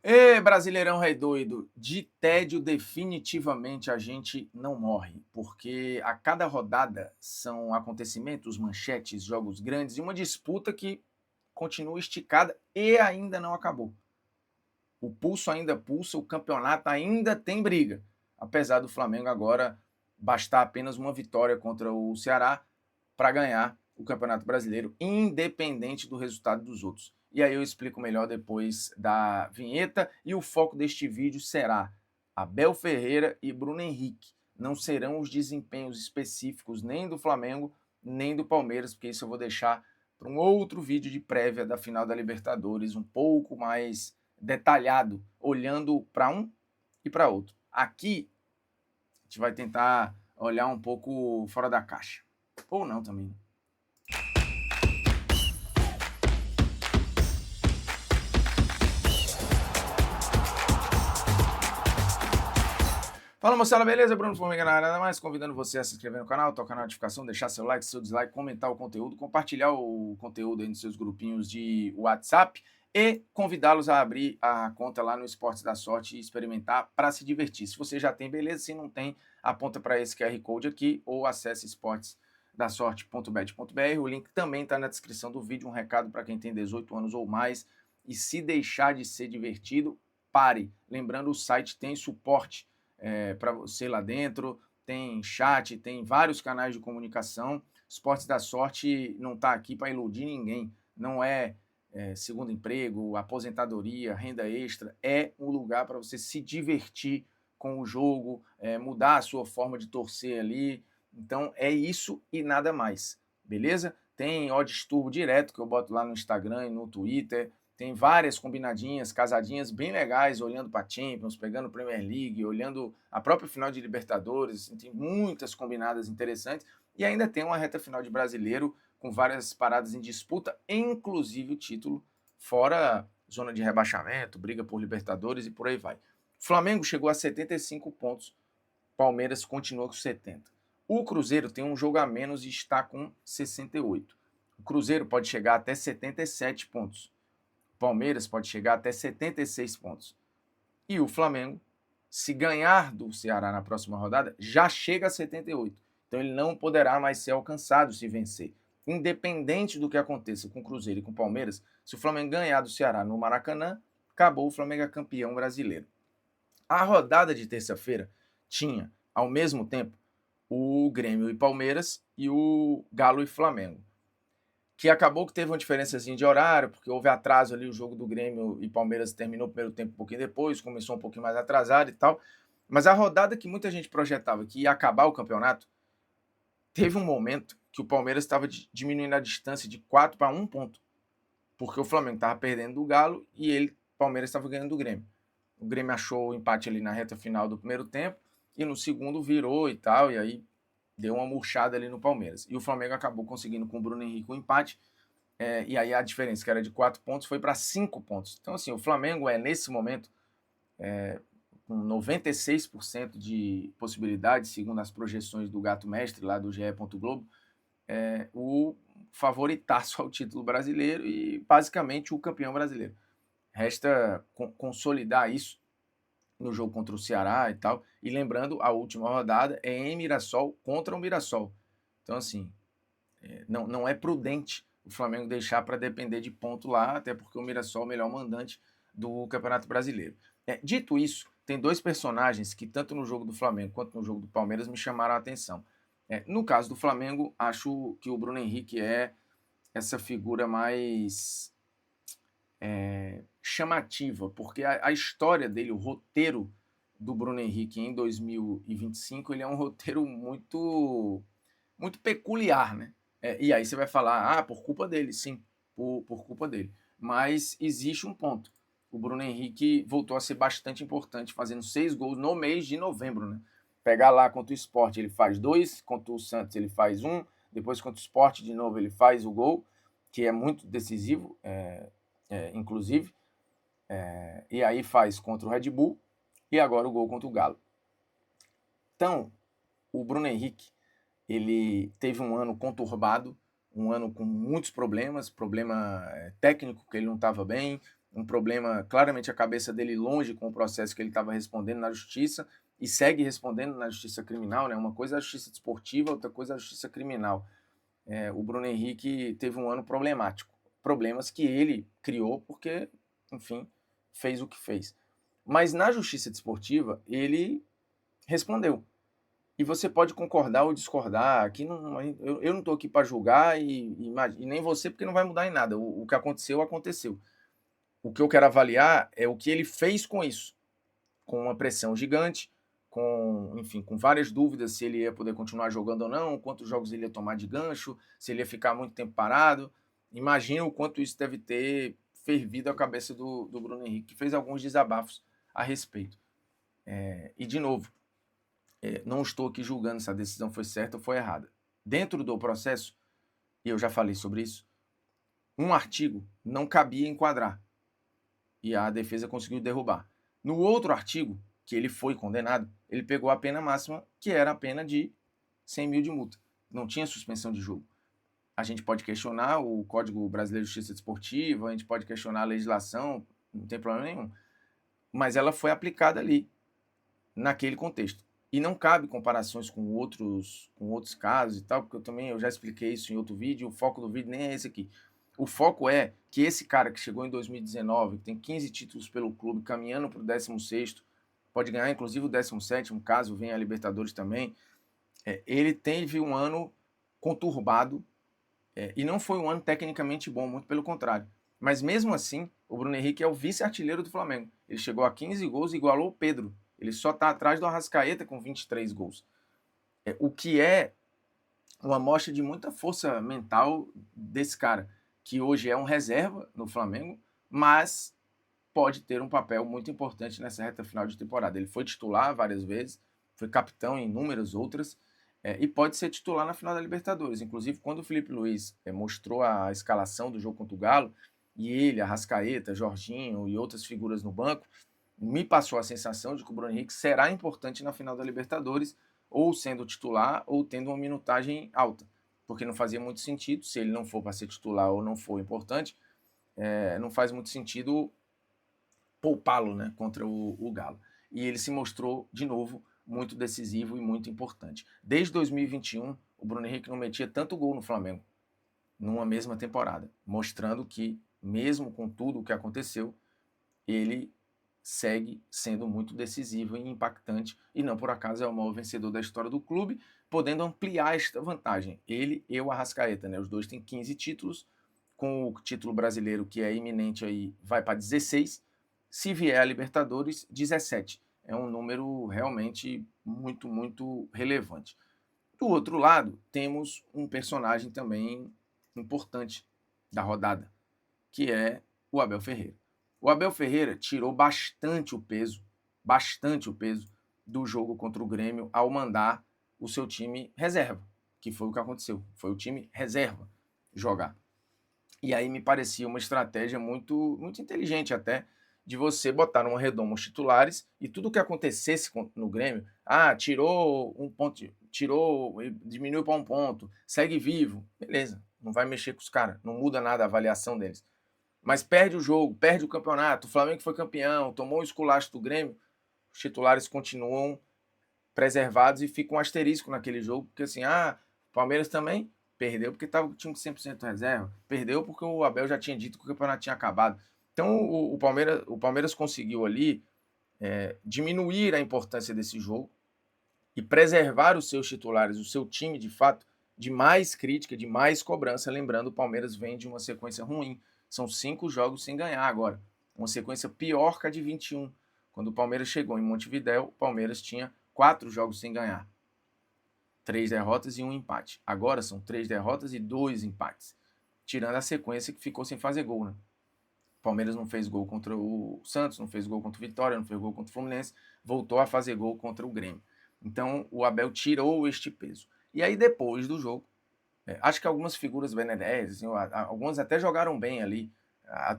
Ê, Brasileirão Rei Doido, de tédio definitivamente a gente não morre, porque a cada rodada são acontecimentos, manchetes, jogos grandes e uma disputa que continua esticada e ainda não acabou. O pulso ainda pulsa, o campeonato ainda tem briga, apesar do Flamengo agora bastar apenas uma vitória contra o Ceará para ganhar o Campeonato Brasileiro, independente do resultado dos outros. E aí eu explico melhor depois da vinheta. E o foco deste vídeo será Abel Ferreira e Bruno Henrique. Não serão os desempenhos específicos nem do Flamengo, nem do Palmeiras, porque isso eu vou deixar para um outro vídeo de prévia da final da Libertadores, um pouco mais detalhado, olhando para um e para outro. Aqui a gente vai tentar olhar um pouco fora da caixa. Ou não também. Fala moçada, beleza? Bruno Formiga na área, nada mais convidando você a se inscrever no canal, tocar na notificação, deixar seu like, seu dislike, comentar o conteúdo, compartilhar o conteúdo aí nos seus grupinhos de WhatsApp e convidá-los a abrir a conta lá no Esportes da Sorte e experimentar para se divertir. Se você já tem, beleza. Se não tem, aponta para esse QR Code aqui ou acesse esportesdasorte.bet.br. O link também está na descrição do vídeo. Um recado para quem tem 18 anos ou mais e se deixar de ser divertido, pare. Lembrando, o site tem suporte para você lá dentro, tem chat, tem vários canais de comunicação. Esportes da Sorte não está aqui para iludir ninguém, não é segundo emprego, aposentadoria, renda extra, é um lugar para você se divertir com o jogo, mudar a sua forma de torcer ali. Então é isso e nada mais, beleza? Tem odds turbo direto que eu boto lá no Instagram e no Twitter. Tem várias combinadinhas, casadinhas bem legais, olhando para Champions, pegando Premier League, olhando a própria final de Libertadores. Tem muitas combinadas interessantes. E ainda tem uma reta final de Brasileiro com várias paradas em disputa, inclusive o título, fora zona de rebaixamento, briga por Libertadores e por aí vai. Flamengo chegou a 75 pontos, Palmeiras continua com 70. O Cruzeiro tem um jogo a menos e está com 68. O Cruzeiro pode chegar até 77 pontos. Palmeiras pode chegar até 76 pontos. E o Flamengo, se ganhar do Ceará na próxima rodada, já chega a 78. Então ele não poderá mais ser alcançado se vencer. Independente do que aconteça com o Cruzeiro e com o Palmeiras, se o Flamengo ganhar do Ceará no Maracanã, acabou, o Flamengo é campeão brasileiro. A rodada de terça-feira tinha, ao mesmo tempo, o Grêmio e Palmeiras e o Galo e Flamengo, que acabou que teve uma diferençazinha de horário, porque houve atraso ali, o jogo do Grêmio e Palmeiras terminou o primeiro tempo um pouquinho depois, começou um pouquinho mais atrasado e tal. Mas a rodada que muita gente projetava que ia acabar o campeonato, teve um momento que o Palmeiras estava diminuindo a distância de 4 para 1 ponto, porque o Flamengo estava perdendo do Galo e o Palmeiras estava ganhando do Grêmio. O Grêmio achou o empate ali na reta final do primeiro tempo e no segundo virou e tal, e aí deu uma murchada ali no Palmeiras. E o Flamengo acabou conseguindo com o Bruno Henrique o empate, e aí a diferença, que era de 4 pontos, foi para 5 pontos. Então, assim, o Flamengo nesse momento, com 96% de possibilidade, segundo as projeções do Gato Mestre, lá do GE. Globo, o favoritaço ao título brasileiro e, basicamente, o campeão brasileiro. Resta consolidar isso no jogo contra o Ceará e tal. E lembrando, a última rodada é em Mirassol contra o Mirassol. Então, assim, não é prudente o Flamengo deixar para depender de ponto lá, até porque o Mirassol é o melhor mandante do Campeonato Brasileiro. Dito isso, tem dois personagens que, tanto no jogo do Flamengo quanto no jogo do Palmeiras, me chamaram a atenção. No caso do Flamengo, acho que o Bruno Henrique é essa figura mais chamativa, porque a história dele, o roteiro do Bruno Henrique em 2025, ele é um roteiro muito peculiar, né? E aí você vai falar, por culpa dele, sim, por culpa dele. Mas existe um ponto. O Bruno Henrique voltou a ser bastante importante, fazendo 6 gols no mês de novembro, né? Pegar lá contra o Sport, ele faz 2, contra o Santos ele faz 1, depois contra o Sport de novo ele faz o gol, que é muito decisivo, inclusive. E aí faz contra o Red Bull e agora o gol contra o Galo. Então, o Bruno Henrique, ele teve um ano conturbado, um ano com muitos problemas, problema técnico, que ele não estava bem, um problema, claramente a cabeça dele longe com o processo que ele estava respondendo na justiça e segue respondendo na justiça criminal, né? Uma coisa é a justiça desportiva, outra coisa é a justiça criminal. O Bruno Henrique teve um ano problemático, problemas que ele criou porque, enfim, fez o que fez. Mas na justiça desportiva, ele respondeu. E você pode concordar ou discordar, aqui eu não estou aqui para julgar e nem você, porque não vai mudar em nada. O que aconteceu, aconteceu. O que eu quero avaliar é o que ele fez com isso, com uma pressão gigante, enfim, com várias dúvidas se ele ia poder continuar jogando ou não, quantos jogos ele ia tomar de gancho, se ele ia ficar muito tempo parado. Imagina o quanto isso deve ter fervido a cabeça do Bruno Henrique, que fez alguns desabafos a respeito. E, de novo, não estou aqui julgando se a decisão foi certa ou foi errada. Dentro do processo, e eu já falei sobre isso, um artigo não cabia enquadrar, e a defesa conseguiu derrubar. No outro artigo, que ele foi condenado, ele pegou a pena máxima, que era a pena de 100 mil de multa. Não tinha suspensão de jogo. A gente pode questionar o Código Brasileiro de Justiça Desportiva, a gente pode questionar a legislação, não tem problema nenhum. Mas ela foi aplicada ali, naquele contexto. E não cabe comparações com outros casos e tal, porque eu já expliquei isso em outro vídeo, o foco do vídeo nem é esse aqui. O foco é que esse cara que chegou em 2019, que tem 15 títulos pelo clube, caminhando para o 16º, pode ganhar inclusive o 17º, caso venha a Libertadores também, ele teve um ano conturbado, e não foi um ano tecnicamente bom, muito pelo contrário. Mas mesmo assim, o Bruno Henrique é o vice-artilheiro do Flamengo. Ele chegou a 15 gols e igualou o Pedro. Ele só está atrás do Arrascaeta com 23 gols. O que é uma amostra de muita força mental desse cara, que hoje é um reserva no Flamengo, mas pode ter um papel muito importante nessa reta final de temporada. Ele foi titular várias vezes, foi capitão em inúmeras outras, e pode ser titular na final da Libertadores. Inclusive, quando o Felipe Luiz mostrou a escalação do jogo contra o Galo, e ele, Arrascaeta, Jorginho e outras figuras no banco, me passou a sensação de que o Bruno Henrique será importante na final da Libertadores, ou sendo titular, ou tendo uma minutagem alta. Porque não fazia muito sentido, se ele não for para ser titular ou não for importante, não faz muito sentido poupá-lo, né, contra o Galo. E ele se mostrou, de novo, muito decisivo e muito importante. Desde 2021, o Bruno Henrique não metia tanto gol no Flamengo, numa mesma temporada, mostrando que, mesmo com tudo o que aconteceu, ele segue sendo muito decisivo e impactante, e não por acaso é o maior vencedor da história do clube, podendo ampliar esta vantagem. Ele e o Arrascaeta, né? Os dois têm 15 títulos, com o título brasileiro, que é iminente aí, vai para 16, se vier a Libertadores, 17. É um número realmente muito, muito relevante. Do outro lado, temos um personagem também importante da rodada, que é o Abel Ferreira. O Abel Ferreira tirou bastante o peso do jogo contra o Grêmio ao mandar o seu time reserva, que foi o que aconteceu. Foi o time reserva jogar. E aí me parecia uma estratégia muito, muito inteligente até, de você botar numa redoma os titulares e tudo que acontecesse no Grêmio, tirou um ponto, diminuiu para um ponto, segue vivo, beleza, não vai mexer com os caras, não muda nada a avaliação deles. Mas perde o jogo, perde o campeonato, o Flamengo foi campeão, tomou o esculacho do Grêmio, os titulares continuam preservados e fica um asterisco naquele jogo, porque assim, Palmeiras também perdeu porque estava com o time 100% reserva, perdeu porque o Abel já tinha dito que o campeonato tinha acabado. Então o Palmeiras conseguiu ali diminuir a importância desse jogo e preservar os seus titulares, o seu time de fato, de mais crítica, de mais cobrança. Lembrando, o Palmeiras vem de uma sequência ruim. São 5 jogos sem ganhar agora. Uma sequência pior que a de 21. Quando o Palmeiras chegou em Montevidéu, o Palmeiras tinha 4 jogos sem ganhar. 3 derrotas e 1 empate. Agora são 3 derrotas e 2 empates. Tirando a sequência que ficou sem fazer gol, né? O Palmeiras não fez gol contra o Santos, não fez gol contra o Vitória, não fez gol contra o Fluminense, voltou a fazer gol contra o Grêmio. Então o Abel tirou este peso. E aí depois do jogo, acho que algumas figuras Benedés, assim, algumas até jogaram bem ali,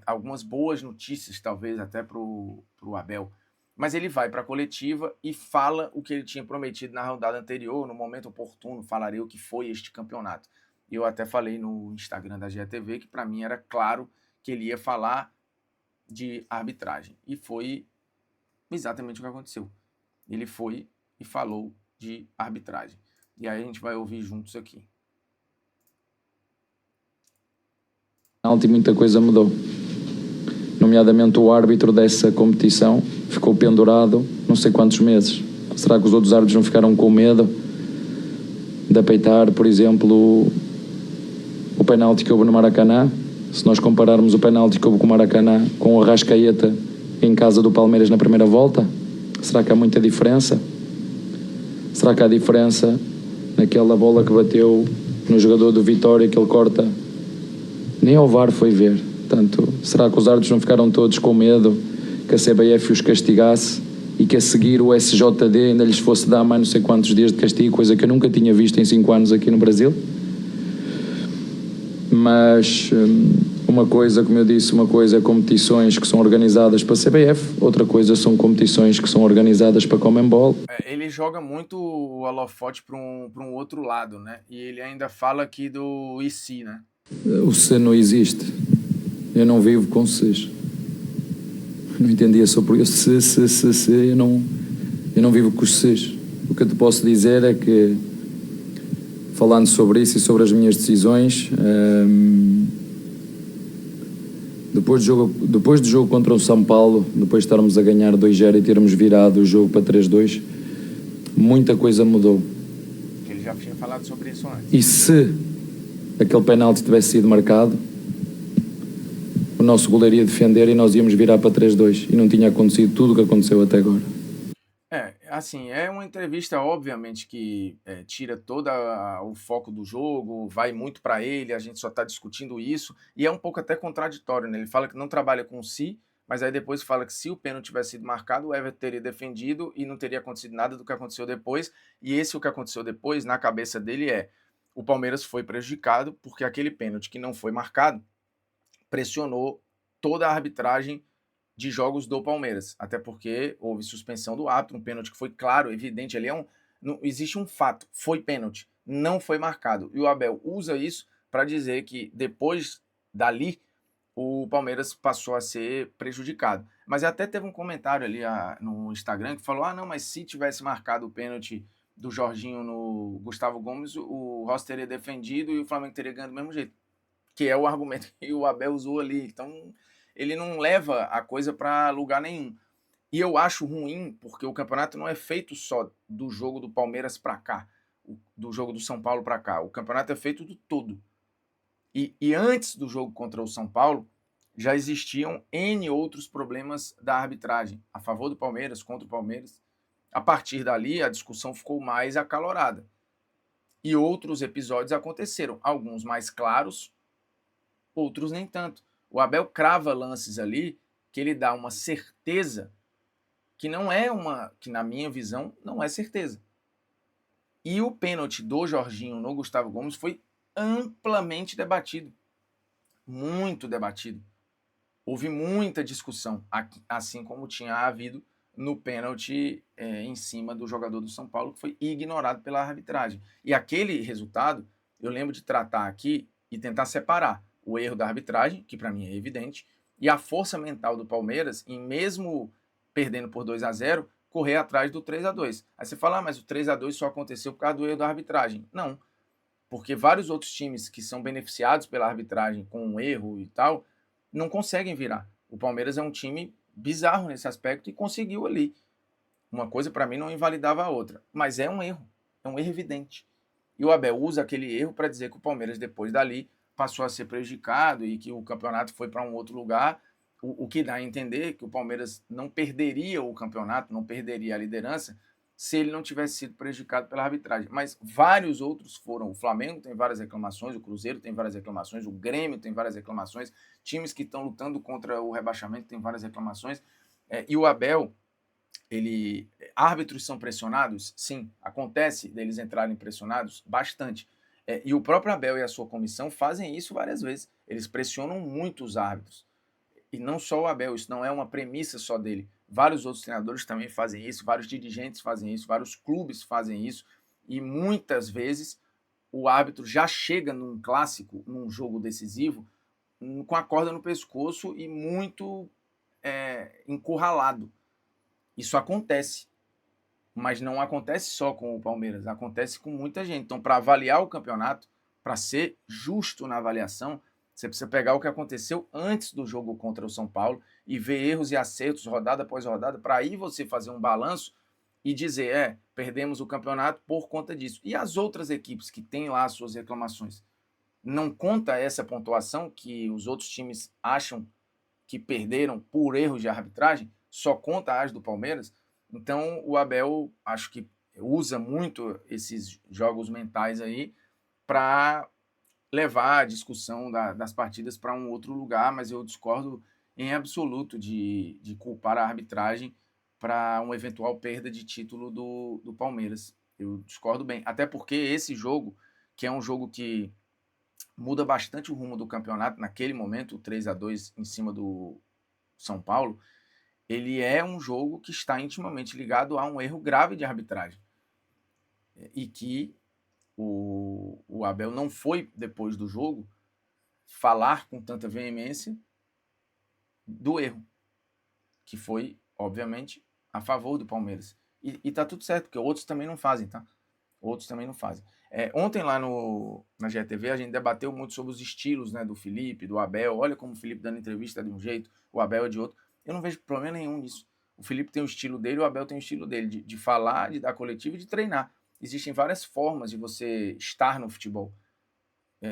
algumas boas notícias talvez até pro Abel. Mas ele vai para a coletiva e fala o que ele tinha prometido na rodada anterior, no momento oportuno, falarei o que foi este campeonato. E eu até falei no Instagram da GTV que para mim era claro que ele ia falar de arbitragem. E foi exatamente o que aconteceu. Ele foi e falou de arbitragem. E aí a gente vai ouvir juntos aqui. E muita coisa mudou. Nomeadamente o árbitro dessa competição ficou pendurado não sei quantos meses. Será que os outros árbitros não ficaram com medo de apeitar, por exemplo, o penalti que houve no Maracanã? Se nós compararmos o penalti que houve com o Maracanã com o Arrascaeta em casa do Palmeiras na primeira volta, será que há muita diferença? Será que há diferença naquela bola que bateu no jogador do Vitória, que ele corta? Nem ao VAR foi ver. Portanto, será que os árbitros não ficaram todos com medo que a CBF os castigasse e que a seguir o SJD ainda lhes fosse dar mais não sei quantos dias de castigo, coisa que eu nunca tinha visto em 5 anos aqui no Brasil? Mas uma coisa, como eu disse, uma coisa é competições que são organizadas para a CBF, outra coisa são competições que são organizadas para a Conmebol. Ele joga muito o holofote para um outro lado, né? E ele ainda fala aqui do IC, né? O C não existe. Eu não vivo com Cs. Não entendia só por isso. Eu não vivo com os Cs. O que eu te posso dizer é que, falando sobre isso e sobre as minhas decisões, depois do jogo contra o São Paulo, depois de estarmos a ganhar 2-0 e termos virado o jogo para 3-2, muita coisa mudou. Ele já tinha falado sobre isso antes. E se aquele penalti tivesse sido marcado, o nosso goleiro ia defender e nós íamos virar para 3-2 e não tinha acontecido tudo o que aconteceu até agora. Assim, é uma entrevista, obviamente, que tira todo o foco do jogo, vai muito para ele, a gente só está discutindo isso, e é um pouco até contraditório, né? Ele fala que não trabalha com si, mas aí depois fala que se o pênalti tivesse sido marcado, o Everton teria defendido e não teria acontecido nada do que aconteceu depois, e esse o que aconteceu depois, na cabeça dele o Palmeiras foi prejudicado porque aquele pênalti que não foi marcado pressionou toda a arbitragem de jogos do Palmeiras, até porque houve suspensão do árbitro, um pênalti que foi claro, evidente, ali não existe um fato, foi pênalti, não foi marcado, e o Abel usa isso para dizer que depois dali o Palmeiras passou a ser prejudicado. Mas até teve um comentário ali no Instagram que falou, não, mas se tivesse marcado o pênalti do Jorginho no Gustavo Gomes, o Rossi teria defendido e o Flamengo teria ganho do mesmo jeito, que é o argumento que o Abel usou ali. Então ele não leva a coisa para lugar nenhum. E eu acho ruim, porque o campeonato não é feito só do jogo do Palmeiras para cá, do jogo do São Paulo para cá. O campeonato é feito do todo. E antes do jogo contra o São Paulo, já existiam N outros problemas da arbitragem, a favor do Palmeiras, contra o Palmeiras. A partir dali, a discussão ficou mais acalorada. E outros episódios aconteceram, alguns mais claros, outros nem tanto. O Abel crava lances ali que ele dá uma certeza que não é que na minha visão, não é certeza. E o pênalti do Jorginho no Gustavo Gomes foi amplamente debatido. Muito debatido. Houve muita discussão, assim como tinha havido no pênalti em cima do jogador do São Paulo, que foi ignorado pela arbitragem. E aquele resultado, eu lembro de tratar aqui e tentar separar o erro da arbitragem, que para mim é evidente, e a força mental do Palmeiras em, mesmo perdendo por 2-0, correr atrás do 3-2. Aí você fala, mas o 3-2 só aconteceu por causa do erro da arbitragem. Não, porque vários outros times que são beneficiados pela arbitragem com um erro e tal, não conseguem virar. O Palmeiras é um time bizarro nesse aspecto e conseguiu ali. Uma coisa para mim não invalidava a outra, mas é um erro evidente. E o Abel usa aquele erro para dizer que o Palmeiras depois dali passou a ser prejudicado e que o campeonato foi para um outro lugar, o que dá a entender que o Palmeiras não perderia o campeonato, não perderia a liderança, se ele não tivesse sido prejudicado pela arbitragem. Mas vários outros foram. O Flamengo tem várias reclamações, o Cruzeiro tem várias reclamações, o Grêmio tem várias reclamações, times que estão lutando contra o rebaixamento têm várias reclamações. E o Abel, árbitros são pressionados? Sim, acontece deles entrarem pressionados bastante. E o próprio Abel e a sua comissão fazem isso várias vezes. Eles pressionam muito os árbitros. E não só o Abel, isso não é uma premissa só dele. Vários outros treinadores também fazem isso, vários dirigentes fazem isso, vários clubes fazem isso. E muitas vezes o árbitro já chega num clássico, num jogo decisivo, com a corda no pescoço e muito encurralado. Isso acontece, mas não acontece só com o Palmeiras, acontece com muita gente. Então, para avaliar o campeonato, para ser justo na avaliação, você precisa pegar o que aconteceu antes do jogo contra o São Paulo e ver erros e acertos rodada após rodada, para aí você fazer um balanço e dizer, perdemos o campeonato por conta disso. E as outras equipes que têm lá as suas reclamações, não conta essa pontuação que os outros times acham que perderam por erros de arbitragem, só conta as do Palmeiras. Então o Abel, acho que usa muito esses jogos mentais aí para levar a discussão das partidas para um outro lugar, mas eu discordo em absoluto de culpar a arbitragem para uma eventual perda de título do Palmeiras. Eu discordo bem, até porque esse jogo, que é um jogo que muda bastante o rumo do campeonato naquele momento, o 3-2 em cima do São Paulo, ele é um jogo que está intimamente ligado a um erro grave de arbitragem. E que o Abel não foi, depois do jogo, falar com tanta veemência do erro, que foi, obviamente, a favor do Palmeiras. E tá tudo certo, porque outros também não fazem, tá? Outros também não fazem. Ontem lá na GTV a gente debateu muito sobre os estilos, né, do Felipe, do Abel. Olha como o Felipe dando entrevista de um jeito, o Abel é de outro. Eu não vejo problema nenhum nisso. O Felipe tem o estilo dele, o Abel tem o estilo dele, de falar, de dar coletivo e de treinar. Existem várias formas de você estar no futebol,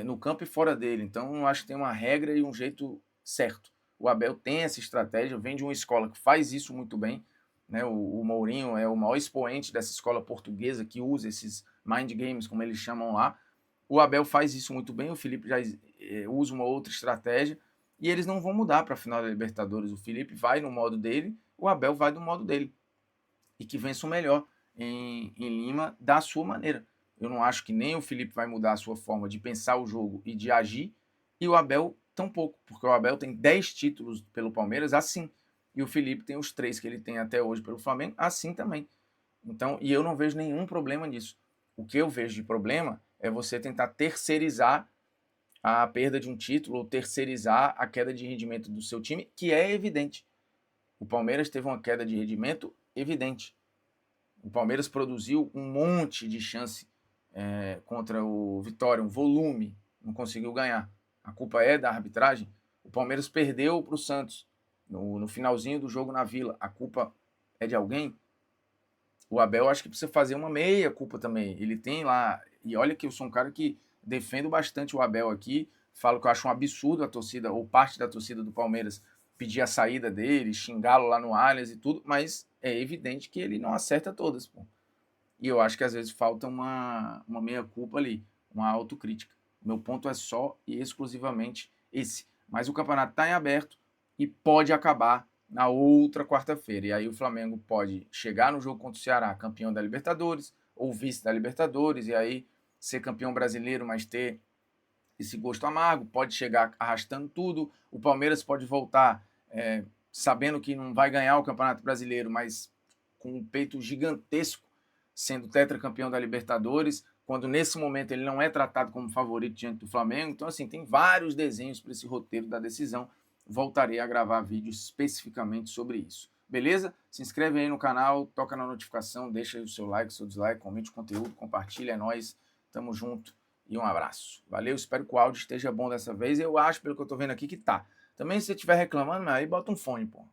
no campo e fora dele. Então eu acho que tem uma regra e um jeito certo. O Abel tem essa estratégia, vem de uma escola que faz isso muito bem, né? O Mourinho é o maior expoente dessa escola portuguesa que usa esses mind games, como eles chamam lá. O Abel faz isso muito bem, o Felipe já usa uma outra estratégia e eles não vão mudar para a final da Libertadores. O Felipe vai no modo dele, o Abel vai do modo dele. E que vença o melhor em Lima da sua maneira. Eu não acho que nem o Felipe vai mudar a sua forma de pensar o jogo e de agir, e o Abel tampouco, porque o Abel tem 10 títulos pelo Palmeiras assim, e o Felipe tem os 3 que ele tem até hoje pelo Flamengo assim também. Então, e eu não vejo nenhum problema nisso. O que eu vejo de problema é você tentar terceirizar a perda de um título ou terceirizar a queda de rendimento do seu time, que é evidente. O Palmeiras teve uma queda de rendimento evidente. O Palmeiras produziu um monte de chance contra o Vitória, um volume, não conseguiu ganhar. A culpa é da arbitragem. O Palmeiras perdeu para o Santos no finalzinho do jogo na Vila. A culpa é de alguém? O Abel acho que precisa fazer uma meia culpa também. Ele tem lá, e olha que eu sou um cara que defendo bastante o Abel aqui, falo que eu acho um absurdo a torcida, ou parte da torcida do Palmeiras, pedir a saída dele, xingá-lo lá no Allianz e tudo, mas é evidente que ele não acerta todas, pô. E eu acho que às vezes falta uma meia-culpa ali, uma autocrítica. Meu ponto é só e exclusivamente esse. Mas o campeonato está em aberto e pode acabar na outra quarta-feira. E aí o Flamengo pode chegar no jogo contra o Ceará, campeão da Libertadores, ou vice da Libertadores, e aí ser campeão brasileiro, mas ter esse gosto amargo, pode chegar arrastando tudo. O Palmeiras pode voltar sabendo que não vai ganhar o Campeonato Brasileiro, mas com um peito gigantesco, sendo tetracampeão da Libertadores, quando nesse momento ele não é tratado como favorito diante do Flamengo. Então, assim, tem vários desenhos para esse roteiro da decisão. Voltarei a gravar vídeo especificamente sobre isso. Beleza? Se inscreve aí no canal, toca na notificação, deixa aí o seu like, seu dislike, comente o conteúdo, compartilha, é nóis, tamo junto e um abraço. Valeu, espero que o áudio esteja bom dessa vez. Eu acho, pelo que eu tô vendo aqui, que tá. Também se você estiver reclamando, aí bota um fone, pô.